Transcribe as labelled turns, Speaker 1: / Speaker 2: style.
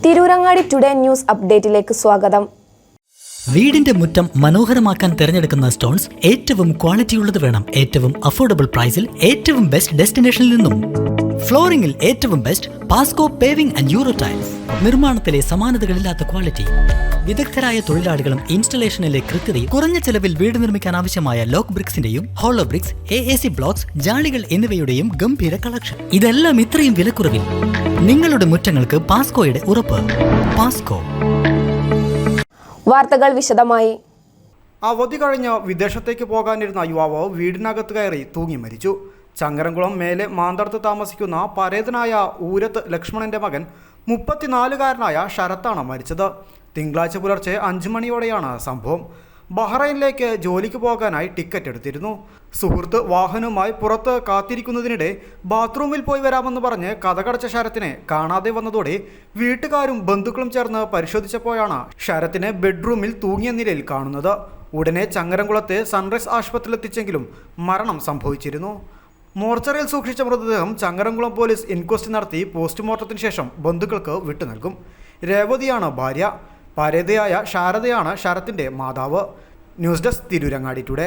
Speaker 1: Tirurangadi today news അപ്ഡേറ്റിലേക്ക് സ്വാഗതം.
Speaker 2: വീടിന്റെ മുറ്റം മനോഹരമാക്കാൻ തിരഞ്ഞെടുക്കുന്ന സ്റ്റോൺസ് ഏറ്റവും ക്വാളിറ്റിയുള്ളത് വേണം. ഏറ്റവും അഫോർഡബിൾ പ്രൈസിൽ ഏറ്റവും ബെസ്റ്റ് ഡെസ്റ്റിനേഷനിൽ നിന്നും. ഫ്ലോറിംഗിൽ ഏറ്റവും best Pasco paving and euro tiles. നിർമ്മാണത്തിലെ സമാനതകളില്ലാത്ത ക്വാളിറ്റി, വിദഗ്ധരായ തൊഴിലാളികളും ഇൻസ്റ്റലേഷനിലെ കൃത്യതയും, കുറഞ്ഞ ചെലവിൽ വീട് നിർമ്മിക്കാൻ ആവശ്യമായ ലോക്ക് ബ്രിക്സിന്റെയും ഹോളോ ബ്രിക്സ്, AAC ബ്ലോക്സ്, ജാളികൾ എന്നിവയുടെയും ഗംഭീര കളക്ഷൻ. ഇതെല്ലാം ഇത്രയും വിലക്കുറവിൽ. നിങ്ങളുടെ മുറ്റങ്ങൾക്ക് പാസ്കോയുടെ ഉറപ്പ്. പാസ്കോ.
Speaker 1: വാർത്തകൾ വിശദമായി.
Speaker 3: അവധി കഴിഞ്ഞ് വിദേശത്തേക്ക് പോകാനിരുന്ന യുവാവ് വീടിനകത്ത് കയറി തൂങ്ങി മരിച്ചു. ചങ്ങരംകുളം മേലെ മാന്തടത്ത് താമസിക്കുന്ന പരേതനായ ഊരത്ത് ലക്ഷ്മണന്റെ മകൻ 34-കാരനായ ശരത്താണ് മരിച്ചത്. തിങ്കളാഴ്ച പുലർച്ചെ 5 മണിയോടെയാണ് സംഭവം. ബഹ്റൈനിലേക്ക് ജോലിക്ക് പോകാനായി ടിക്കറ്റ് എടുത്തിരുന്നു. സുഹൃത്ത് വാഹനവുമായി പുറത്ത് കാത്തിരിക്കുന്നതിനിടെ ബാത്റൂമിൽ പോയി വരാമെന്ന് പറഞ്ഞ് കതകടച്ച ശരത്തിനെ കാണാതെ വന്നതോടെ വീട്ടുകാരും ബന്ധുക്കളും ചേർന്ന് പരിശോധിച്ചപ്പോഴാണ് ശരത്തിനെ ബെഡ്റൂമിൽ തൂങ്ങിയ നിലയിൽ കാണുന്നത്. ഉടനെ ചങ്ങരംകുളത്തെ സൺറൈസ് ആശുപത്രിയിൽ എത്തിച്ചെങ്കിലും മരണം സംഭവിച്ചിരുന്നു. മോർച്ചറിയിൽ സൂക്ഷിച്ച മൃതദേഹം ചങ്ങരംകുളം പോലീസ് ഇൻക്വസ്റ്റ് നടത്തി പോസ്റ്റ്മോർട്ടത്തിന് ശേഷം ബന്ധുക്കൾക്ക് വിട്ടു നൽകും. രേവതിയാണ് ഭാര്യ. പരേതയായ ശാരദയാണ് ശരത്തിന്റെ മാതാവ്. News desk, Tirurangadi today.